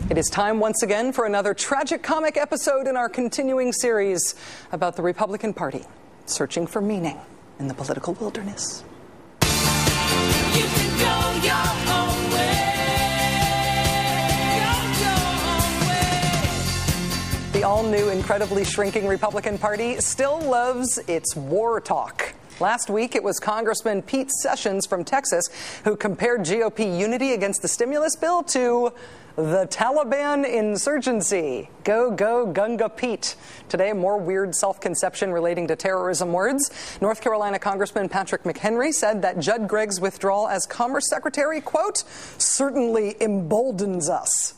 It is time once again for another tragic comic episode in our continuing series about the Republican Party searching for meaning in the political wilderness. You can go your own way. The all-new, incredibly shrinking Republican Party still loves its war talk. Last week, it was Congressman Pete Sessions from Texas who compared GOP unity against the stimulus bill to the Taliban insurgency. Go, go, Gunga Pete. Today, more weird self-conception relating to terrorism words. North Carolina Congressman Patrick McHenry said that Judd Gregg's withdrawal as Commerce Secretary, quote, certainly emboldens us.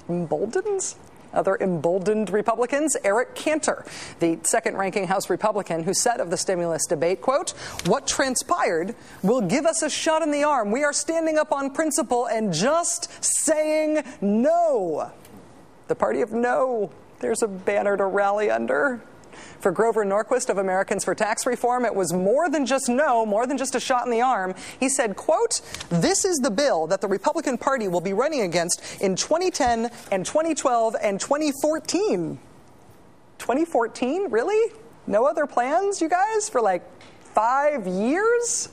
Emboldens? Other emboldened Republicans, Eric Cantor, the second-ranking House Republican, who said of the stimulus debate, quote, what transpired will give us a shot in the arm. We are standing up on principle and just saying no. The party of no. There's a banner to rally under. For Grover Norquist of Americans for Tax Reform, it was more than just no, more than just a shot in the arm. He said, quote, this is the bill that the Republican Party will be running against in 2010 and 2012 and 2014. 2014? Really? No other plans, you guys, for like 5 years?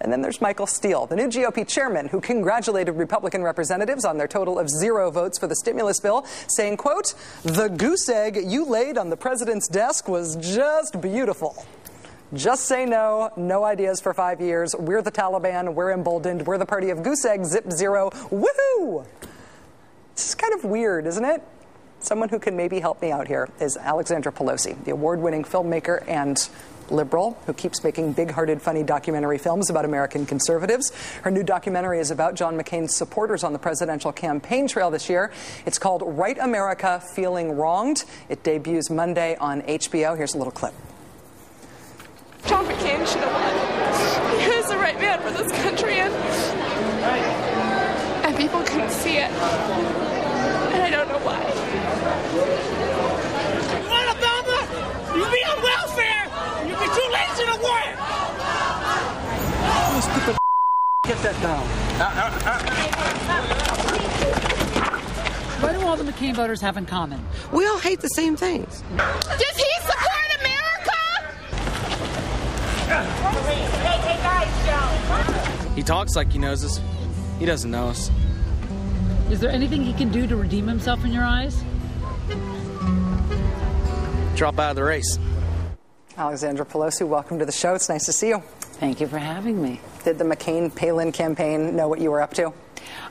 And then there's Michael Steele, the new GOP chairman, who congratulated Republican representatives on their total of 0 votes for the stimulus bill, saying, quote, the goose egg you laid on the president's desk was just beautiful. Just say no, no ideas for 5 years. We're the Taliban, we're emboldened, we're the party of goose egg, zip zero, woohoo! This is kind of weird, isn't it? Someone who can maybe help me out here is Alexandra Pelosi, the award-winning filmmaker and liberal who keeps making big-hearted, funny documentary films about American conservatives. Her new documentary is about John McCain's supporters on the presidential campaign trail this year. It's called Right America Feeling Wronged. It debuts Monday on HBO. Here's a little clip. John McCain should have won. He was the right man for this country, and people couldn't see it. And I don't know why. Alabama, you be on welfare! You be too lazy to work! Oh, stupid get that down. What do all the McCain voters have in common? We all hate the same things. Does he support America? He talks like he knows us. He doesn't know us. Is there anything he can do to redeem himself in your eyes? Drop out of the race. Alexandra Pelosi, welcome to the show. It's nice to see you. Thank you for having me. Did the McCain-Palin campaign know what you were up to?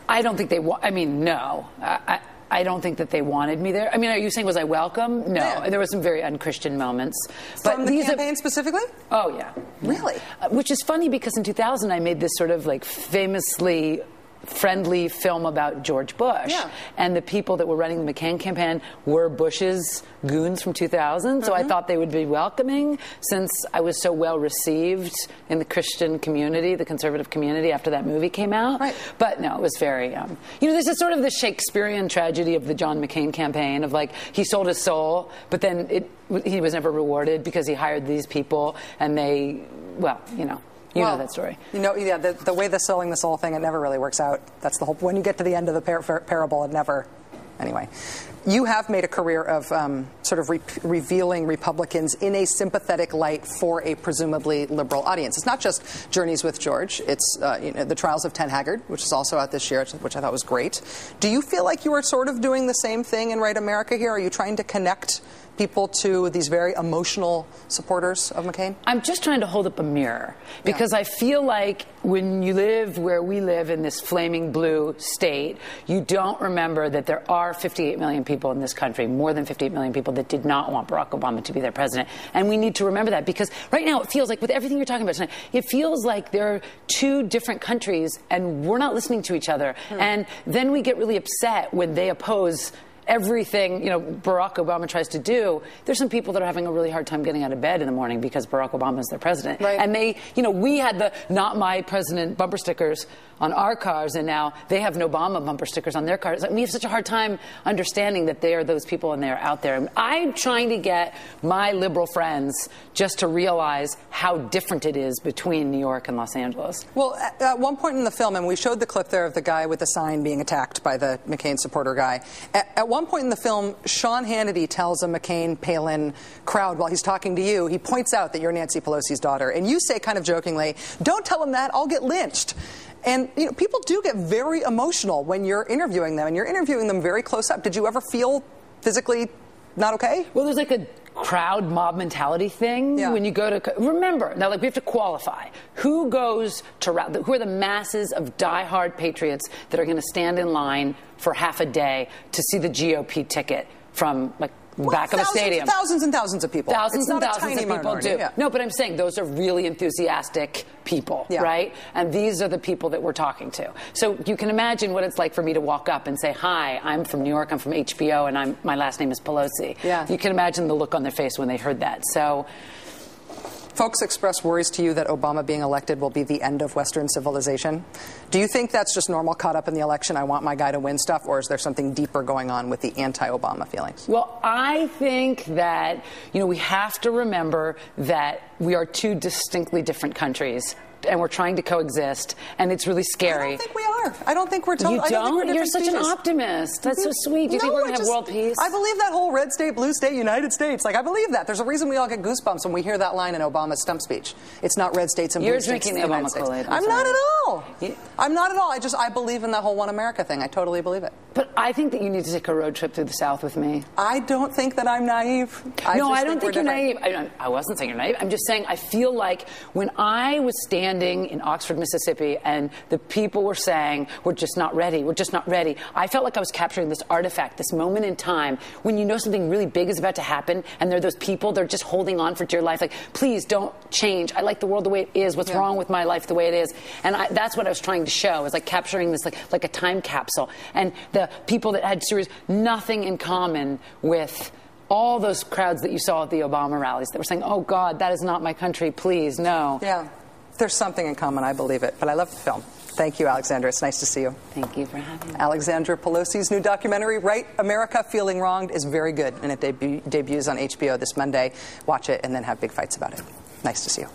I don't think they no. I don't think that they wanted me there. I mean, are you saying was I welcome? No. Yeah. There were some very unchristian moments. From the campaign specifically? Oh, yeah. Really? Which is funny because in 2000 I made this sort of like famously friendly film about George Bush. Yeah. And the people that were running the McCain campaign were Bush's goons from 2000. So I thought they would be welcoming since I was so well received in the Christian community, the conservative community after that movie came out. Right. But no, it was very, this is sort of the Shakespearean tragedy of the John McCain campaign of like, he sold his soul, but then he was never rewarded because he hired these people and they, You know that story. Yeah, the way they're selling this whole thing, it never really works out. That's the whole, when you get to the end of the parable, it never, anyway. You have made a career of sort of revealing Republicans in a sympathetic light for a presumably liberal audience. It's not just Journeys with George. It's The Trials of Ted Haggard, which is also out this year, which I thought was great. Do you feel like you are sort of doing the same thing in Right America here? Are you trying to connect people to these very emotional supporters of McCain? I'm just trying to hold up a mirror because I feel like when you live where we live in this flaming blue state, you don't remember that there are 58 million people in this country, more than 58 million people that did not want Barack Obama to be their president. And we need to remember that because right now it feels like with everything you're talking about tonight, it feels like there are two different countries and we're not listening to each other. And then we get really upset when they oppose everything, Barack Obama tries to do, there's some people that are having a really hard time getting out of bed in the morning because Barack Obama is their president. Right. And they, we had the "Not My President" bumper stickers on our cars, and now they have an Obama bumper stickers on their cars. Like, we have such a hard time understanding that they are those people and they're out there. And I'm trying to get my liberal friends just to realize how different it is between New York and Los Angeles. Well, at one point in the film, and we showed the clip there of the guy with the sign being attacked by the McCain supporter guy. At one point in the film, Sean Hannity tells a McCain-Palin crowd while he's talking to you, he points out that you're Nancy Pelosi's daughter. And you say kind of jokingly, "Don't tell him that, I'll get lynched." And people do get very emotional when you're interviewing them, and you're interviewing them very close up. Did you ever feel physically not okay? Well, there's like a crowd mob mentality thing when you go to. Remember, now, we have to qualify. Who goes to who are the masses of diehard patriots that are going to stand in line for half a day to see the GOP ticket from back of a stadium? Thousands and thousands of people. Thousands it's and not thousands a tiny of people minority. do. Yeah. No, but I'm saying those are really enthusiastic people, right? And these are the people that we're talking to. So you can imagine what it's like for me to walk up and say, "Hi, I'm from New York, I'm from HBO, and my last name is Pelosi." Yeah. You can imagine the look on their face when they heard that. So. Folks express worries to you that Obama being elected will be the end of Western civilization. Do you think that's just normal caught up in the election, I want my guy to win stuff, or is there something deeper going on with the anti-Obama feelings? Well, I think that, we have to remember that we are two distinctly different countries. And we're trying to coexist, and it's really scary. I don't think we are. I don't think we're totally. You don't? You're such an optimist. That's so sweet. Do you think we're going to have world peace? I believe that whole red state, blue state, United States. I believe that. There's a reason we all get goosebumps when we hear that line in Obama's stump speech. It's not red states and blue states. You're drinking the Obama Kool-Aid. I'm not at all. I'm not at all. I believe in that whole One America thing. I totally believe it. But I think that you need to take a road trip through the South with me. I don't think that I'm naive. I don't think you're naive. I wasn't saying you're naive. I'm just saying I feel like when I was standing in Oxford, Mississippi, and the people were saying, "We're just not ready. We're just not ready." I felt like I was capturing this artifact, this moment in time when you know something really big is about to happen, and there are those people, they're just holding on for dear life. Like, please don't change. I like the world the way it is. What's wrong with my life the way it is? And that's what I was trying to show, is like capturing this like a time capsule. And the people that had nothing in common with all those crowds that you saw at the Obama rallies that were saying, "Oh, God, that is not my country. Please, no." Yeah. There's something in common, I believe it. But I love the film. Thank you, Alexandra. It's nice to see you. Thank you for having me. Alexandra Pelosi's new documentary, Right America Feeling Wronged, is very good, and it debuts on HBO this Monday. Watch it and then have big fights about it. Nice to see you.